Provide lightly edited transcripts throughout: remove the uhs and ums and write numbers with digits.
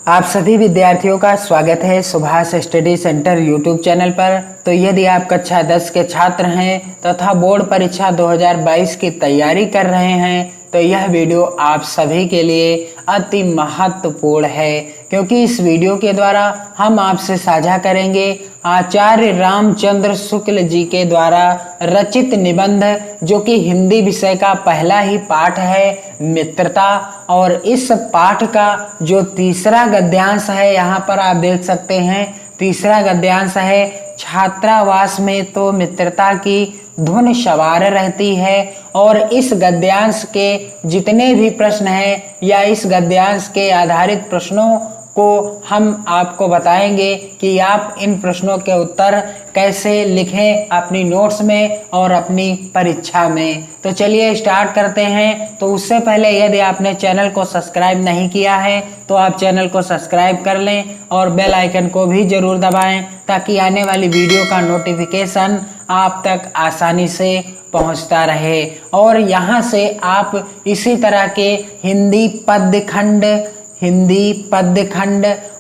आप सभी विद्यार्थियों का स्वागत है Subhash study centre YouTube channel पर। तो यदि आप कक्षा 10 के छात्र हैं तथा बोर्ड परीक्षा 2022 की तैयारी कर रहे हैं तो यह वीडियो आप सभी के लिए अति महत्वपूर्ण है, क्योंकि इस वीडियो के द्वारा हम आपसे साझा करेंगे आचार्य रामचंद्र शुक्ल जी के द्वारा रचित निबंध, जो कि हिंदी विषय का पहला ही पाठ है, मित्रता। और इस पाठ का जो तीसरा गद्यांश है, यहाँ पर आप देख सकते हैं, तीसरा गद्यांश है, छात्रावास में तो मित्रता की धुन सवार रहती है। और इस गद्यांश के जितने भी प्रश्न हैं या इस गद्यांश के आधारित प्रश्नों को हम आपको बताएंगे कि आप इन प्रश्नों के उत्तर कैसे लिखें अपनी नोट्स में और अपनी परीक्षा में। तो चलिए स्टार्ट करते हैं। तो उससे पहले यदि आपने चैनल को सब्सक्राइब नहीं किया है तो आप चैनल को सब्सक्राइब कर लें और बेल आइकन को भी जरूर दबाएं, ताकि आने वाली वीडियो का नोटिफिकेशन आप तक आसानी से पहुंचता रहे। और यहाँ से आप इसी तरह के हिंदी पद्य खंड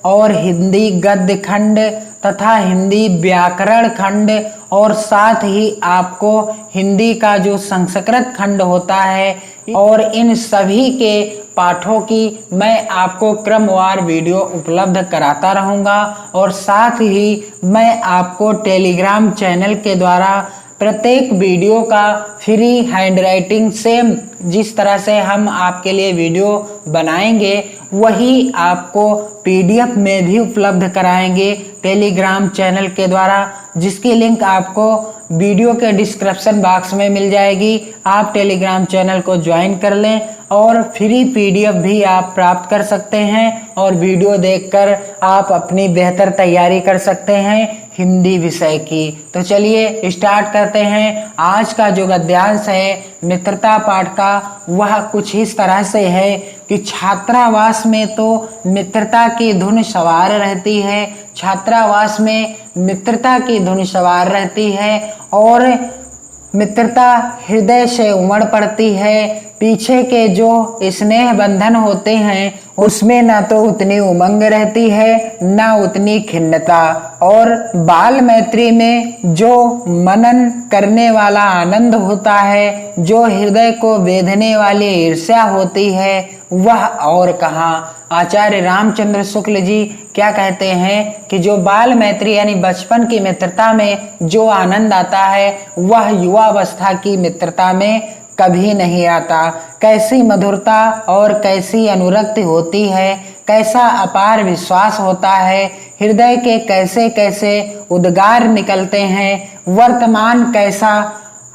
और हिंदी गद्य खंड तथा हिंदी व्याकरण खंड और साथ ही आपको हिंदी का जो संस्कृत खंड होता है, और इन सभी के पाठों की मैं आपको क्रमवार वीडियो उपलब्ध कराता रहूंगा। और साथ ही मैं आपको टेलीग्राम चैनल के द्वारा प्रत्येक वीडियो का फ्री हैंडराइटिंग सेम जिस तरह से हम आपके लिए वीडियो बनाएंगे वही आपको पीडीएफ में भी उपलब्ध कराएंगे टेलीग्राम चैनल के द्वारा, जिसकी लिंक आपको वीडियो के डिस्क्रिप्शन बॉक्स में मिल जाएगी। आप टेलीग्राम चैनल को ज्वाइन कर लें और फ्री पीडीएफ भी आप प्राप्त कर सकते हैं और वीडियो देखकर आप अपनी बेहतर तैयारी कर सकते हैं हिंदी विषय की। तो चलिए स्टार्ट करते हैं। आज का जो गद्यांश है मित्रता पाठ का, वह कुछ इस तरह से है कि छात्रावास में तो मित्रता की धुन सवार रहती है, छात्रावास में मित्रता की धुन सवार रहती है और मित्रता हृदय से उमड़ पड़ती है। पीछे के जो स्नेह बंधन होते हैं उसमें ना तो उतनी उमंग रहती है ना उतनी खिन्नता, और बाल मैत्री में जो मनन करने वाला आनंद होता है, जो हृदय को वेधने वाली ईर्ष्या होती है, वह और कहाँ। आचार्य रामचंद्र शुक्ल जी क्या कहते हैं कि जो बाल मैत्री यानी बचपन की मित्रता में जो आनंद आता है वह युवावस्था की मित्रता में कभी नहीं आता। कैसी मधुरता और कैसी अनुरक्ति होती है, कैसा अपार विश्वास होता है, हृदय के कैसे कैसे उद्गार निकलते हैं, वर्तमान कैसा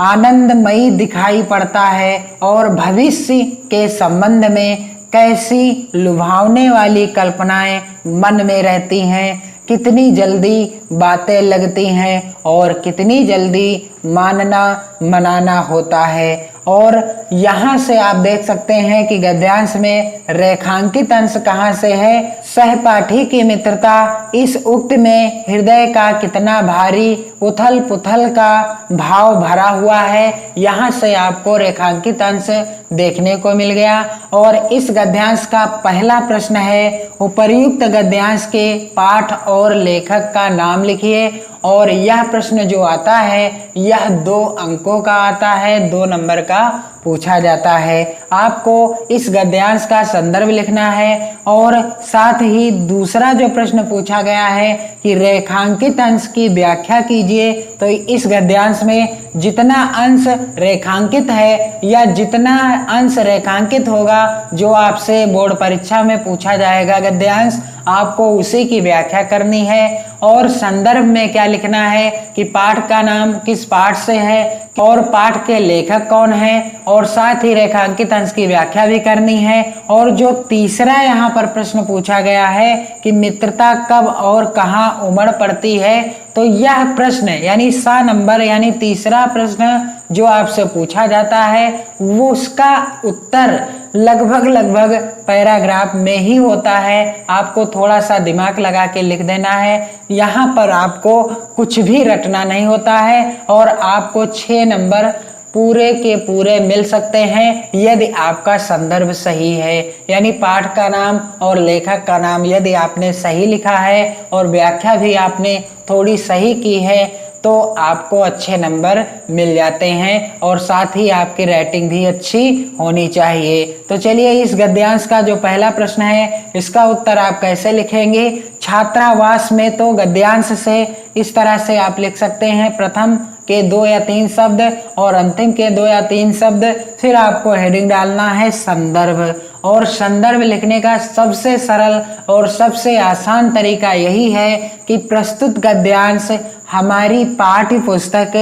आनंदमयी दिखाई पड़ता है और भविष्य के संबंध में कैसी लुभावने वाली कल्पनाएं मन में रहती हैं, कितनी जल्दी बातें लगती हैं और कितनी जल्दी मानना मनाना होता है। और यहाँ से आप देख सकते हैं कि गद्यांश में रेखांकित अंश कहाँ से है, सहपाठी की मित्रता। इस उक्त में हृदय का कितना भारी उथल पुथल का भाव भरा हुआ है, यहाँ से आपको रेखांकित अंश देखने को मिल गया। और इस गद्यांश का पहला प्रश्न है, उपर्युक्त गद्यांश के पाठ और लेखक का नाम लिखिए। और यह प्रश्न जो आता है यह 2 अंकों का आता है, 2 नंबर का पूछा जाता है। आपको इस गद्यांश का संदर्भ लिखना है और साथ ही दूसरा जो प्रश्न पूछा गया है कि रेखांकित अंश की व्याख्या कीजिए। तो इस गद्यांश में जितना अंश रेखांकित है या जितना अंश रेखांकित होगा जो आपसे बोर्ड परीक्षा में पूछा जाएगा गद्यांश, आपको उसी की व्याख्या करनी है। और संदर्भ में क्या लिखना है कि पाठ का नाम किस पाठ से है और पाठ के लेखक कौन है, और साथ ही रेखांकित अंश की व्याख्या भी करनी है। और जो तीसरा यहाँ पर प्रश्न पूछा गया है कि मित्रता कब और कहाँ उमड़ पड़ती है, तो यह प्रश्न यानी सा नंबर यानी तीसरा प्रश्न जो आपसे पूछा जाता है वो उसका उत्तर लगभग पैराग्राफ में ही होता है। आपको थोड़ा सा दिमाग लगा के लिख देना है, यहाँ पर आपको कुछ भी रटना नहीं होता है और आपको 6 नंबर पूरे के पूरे मिल सकते हैं यदि आपका संदर्भ सही है। यानी पाठ का नाम और लेखक का नाम यदि आपने सही लिखा है और व्याख्या भी आपने थोड़ी सही की है तो आपको अच्छे नंबर मिल जाते हैं और साथ ही आपकी राइटिंग भी अच्छी होनी चाहिए। तो चलिए इस गद्यांश का जो पहला प्रश्न है इसका उत्तर आप कैसे लिखेंगे। छात्रावास में तो गद्यांश से इस तरह से आप लिख सकते हैं, प्रथम के 2 या 3 शब्द और अंतिम के 2 या 3 शब्द, फिर आपको हेडिंग डालना है संदर्भ। और संदर्भ लिखने का सबसे सरल और सबसे आसान तरीका यही है कि प्रस्तुत गद्यांश हमारी पाठ्य पुस्तक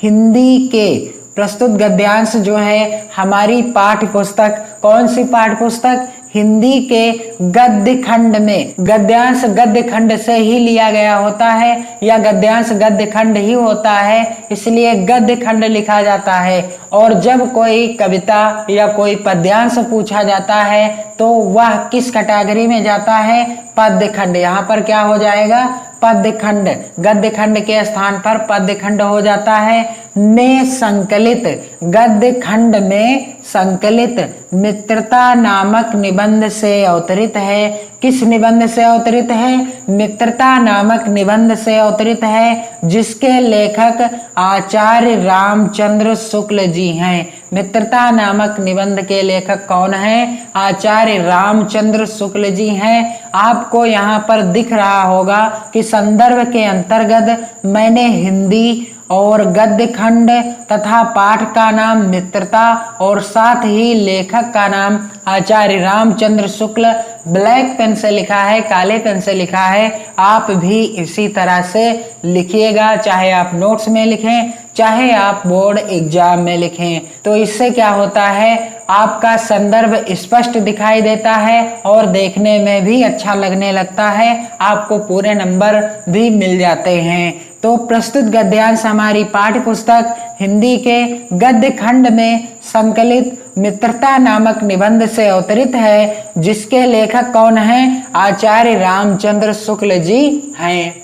हिंदी के प्रस्तुत गद्यांश जो है हमारी पाठ्य पुस्तक, कौन सी पाठ्य पुस्तक, हिंदी के गद्य खंड में, गद्यांश गद्य खंड से ही लिया गया होता है या गद्यांश गद्य खंड ही होता है, इसलिए गद्य खंड लिखा जाता है। और जब कोई कविता या कोई पद्यांश पूछा जाता है तो वह किस कैटेगरी में जाता है, पद्य खंड। यहाँ पर क्या हो जाएगा, पद्य खंड। गद्य खंड के स्थान पर पद्य खंड हो जाता है। ने संकलित, गद्य खंड में संकलित मित्रता नामक निबंध से अवतरित है। किस निबंध से अवतरित है, मित्रता नामक निबंध से अवतरित है, जिसके लेखक आचार्य रामचंद्र शुक्ल जी हैं। मित्रता नामक निबंध के लेखक कौन हैं, आचार्य रामचंद्र शुक्ल जी हैं। आपको यहाँ पर दिख रहा होगा कि संदर्भ के अंतर्गत मैंने हिंदी और गद्य खंड तथा पाठ का नाम मित्रता और साथ ही लेखक का नाम आचार्य रामचंद्र शुक्ल ब्लैक पेन से लिखा है, काले पेन से लिखा है। आप भी इसी तरह से लिखिएगा, चाहे आप नोट्स में लिखें चाहे आप बोर्ड एग्जाम में लिखें। तो इससे क्या होता है, आपका संदर्भ स्पष्ट दिखाई देता है और देखने में भी अच्छा लगने लगता है, आपको पूरे नंबर भी मिल जाते हैं। तो प्रस्तुत गद्यांश हमारी पाठ्य पुस्तक हिंदी के गद्य खंड में संकलित मित्रता नामक निबंध से अवतरित है, जिसके लेखक कौन हैं, आचार्य रामचंद्र शुक्ल जी हैं।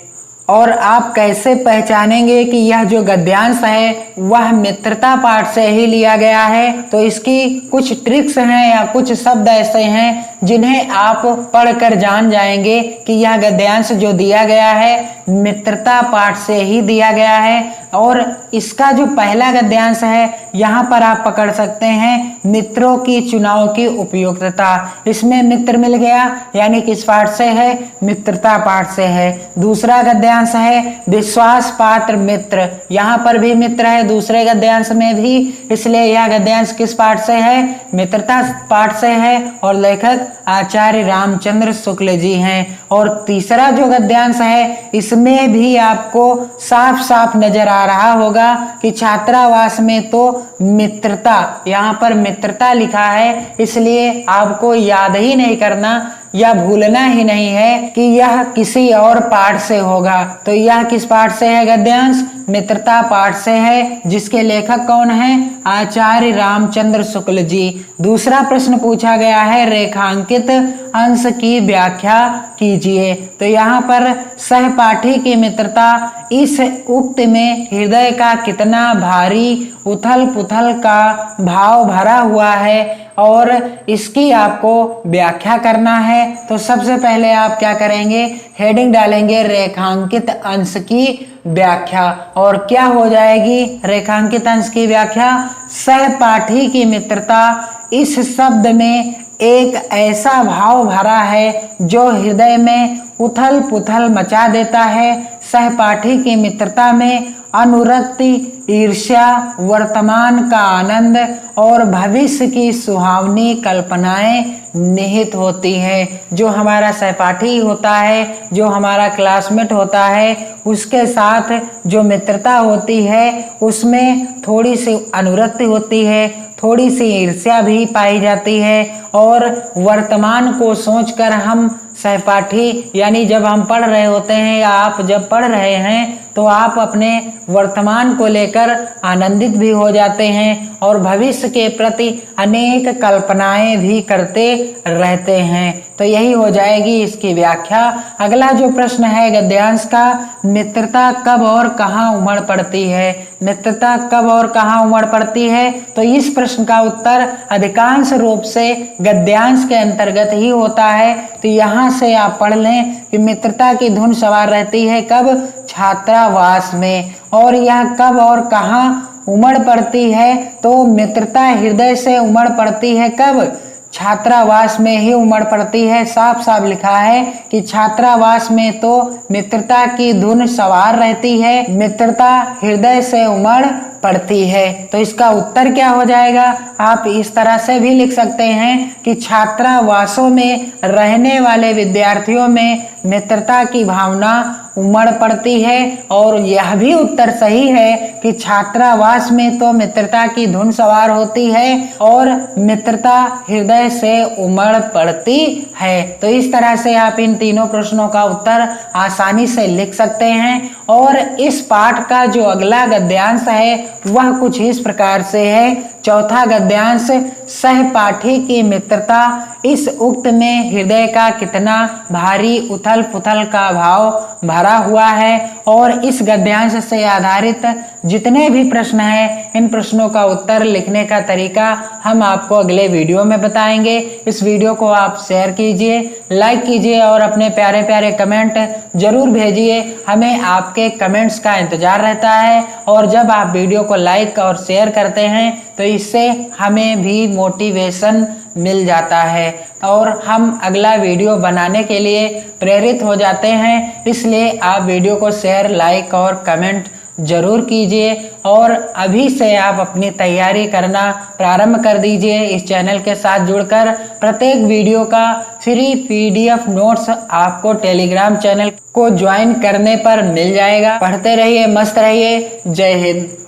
और आप कैसे पहचानेंगे कि यह जो गद्यांश है वह मित्रता पाठ से ही लिया गया है, तो इसकी कुछ ट्रिक्स हैं या कुछ शब्द ऐसे हैं जिन्हें आप पढ़कर जान जाएंगे कि यह गद्यांश जो दिया गया है मित्रता पाठ से ही दिया गया है। और इसका जो पहला गद्यांश है यहाँ पर आप पकड़ सकते हैं, मित्रों की चुनाव की उपयुक्तता। इसमें मित्र मिल गया, यानी किस पाठ से है, मित्रता पाठ से है। दूसरा गद्यांश है विश्वास पात्र मित्र, यहाँ पर भी मित्र है दूसरे गद्यांश में भी, इसलिए यह गद्यांश किस पाठ से है, मित्रता पाठ से है और लेखक आचार्य रामचंद्र शुक्ल जी हैं। और तीसरा जो गद्यांश है इसमें भी आपको साफ साफ नजर आ रहा होगा कि छात्रावास में तो मित्रता, यहाँ पर मित्रता लिखा है, इसलिए आपको याद ही नहीं करना या भूलना ही नहीं है कि यह किसी और पाठ से होगा। तो यह किस पाठ से है गद्यांश, मित्रता पाठ से है, जिसके लेखक कौन हैं, आचार्य रामचंद्र शुक्ल जी। दूसरा प्रश्न पूछा गया है रेखांकित अंश की व्याख्या कीजिए। तो यहाँ पर सहपाठी की मित्रता, इस उक्त में हृदय का कितना भारी उथल पुथल का भाव भरा हुआ है और इसकी आपको व्याख्या करना है। तो सबसे पहले आप क्या करेंगे, हेडिंग डालेंगे रेखांकित अंश की व्याख्या। और क्या हो जाएगी रेखांकित अंश की व्याख्या, सहपाठी की मित्रता, इस शब्द में एक ऐसा भाव भरा है जो हृदय में उथल पुथल मचा देता है। सहपाठी की मित्रता में अनुरक्ति, ईर्ष्या, वर्तमान का आनंद और भविष्य की सुहावनी कल्पनाएं निहित होती है। जो हमारा सहपाठी होता है, जो हमारा क्लासमेट होता है, उसके साथ जो मित्रता होती है उसमें थोड़ी सी अनुरक्ति होती है, थोड़ी सी ईर्ष्या भी पाई जाती है और वर्तमान को सोचकर हम सहपाठी, यानी जब हम पढ़ रहे होते हैं या आप जब पढ़ रहे हैं तो आप अपने वर्तमान को लेकर आनंदित भी हो जाते हैं और भविष्य के प्रति अनेक कल्पनाएं भी करते रहते हैं। तो यही हो जाएगी इसकी व्याख्या। अगला जो प्रश्न है गद्यांश का, मित्रता कब और कहाँ उमड़ पड़ती है? मित्रता कब और कहाँ उमड़ पड़ती है? तो इस प्रश्न का उत्तर अधिकांश रूप से गद्यांश के अंतर्गत ही होता है। तो यहाँ से आप पढ़ लें कि मित्रता की धुन सवार रहती है कब? छात्रावास में। और यह कब और कहाँ उमड़ पड़ती है? तो मित्रता हृदय से उमड़ पड़ती है कब? छात्रावास में ही उमड़ पड़ती है। साफ साफ लिखा है कि छात्रावास में तो मित्रता की धुन सवार रहती है, मित्रता हृदय से उमड़ पड़ती है। तो इसका उत्तर क्या हो जाएगा? आप इस तरह से भी लिख सकते हैं कि छात्रावासों में रहने वाले विद्यार्थियों में मित्रता की भावना उमड़ पड़ती है। और यह भी उत्तर सही है कि छात्रावास में तो मित्रता की धुन सवार होती है और मित्रता हृदय से उमड़ पड़ती है। तो इस तरह से आप इन तीनों प्रश्नों का उत्तर आसानी से लिख सकते हैं। और इस पाठ का जो अगला गद्यांश है वह कुछ इस प्रकार से है। चौथा गद्यांश, सहपाठी की मित्रता इस उक्त में हृदय का कितना भारी उथल पुथल का भाव भरा हुआ है। और इस गद्यांश से आधारित जितने भी प्रश्न हैं इन प्रश्नों का उत्तर लिखने का तरीका हम आपको अगले वीडियो में बताएंगे। इस वीडियो को आप शेयर कीजिए, लाइक कीजिए और अपने प्यारे प्यारे कमेंट जरूर भेजिए। हमें आपके कमेंट्स का इंतजार रहता है। और जब आप वीडियो को लाइक और शेयर करते हैं तो इससे हमें भी मोटिवेशन मिल जाता है और हम अगला वीडियो बनाने के लिए प्रेरित हो जाते हैं। इसलिए आप वीडियो को शेयर, लाइक और कमेंट जरूर कीजिए। और अभी से आप अपनी तैयारी करना प्रारंभ कर दीजिए। इस चैनल के साथ जुड़कर प्रत्येक वीडियो का फ्री PDF नोट्स आपको टेलीग्राम चैनल को ज्वाइन करने पर मिल जाएगा। पढ़ते रहिए, मस्त रहिए। जय हिंद।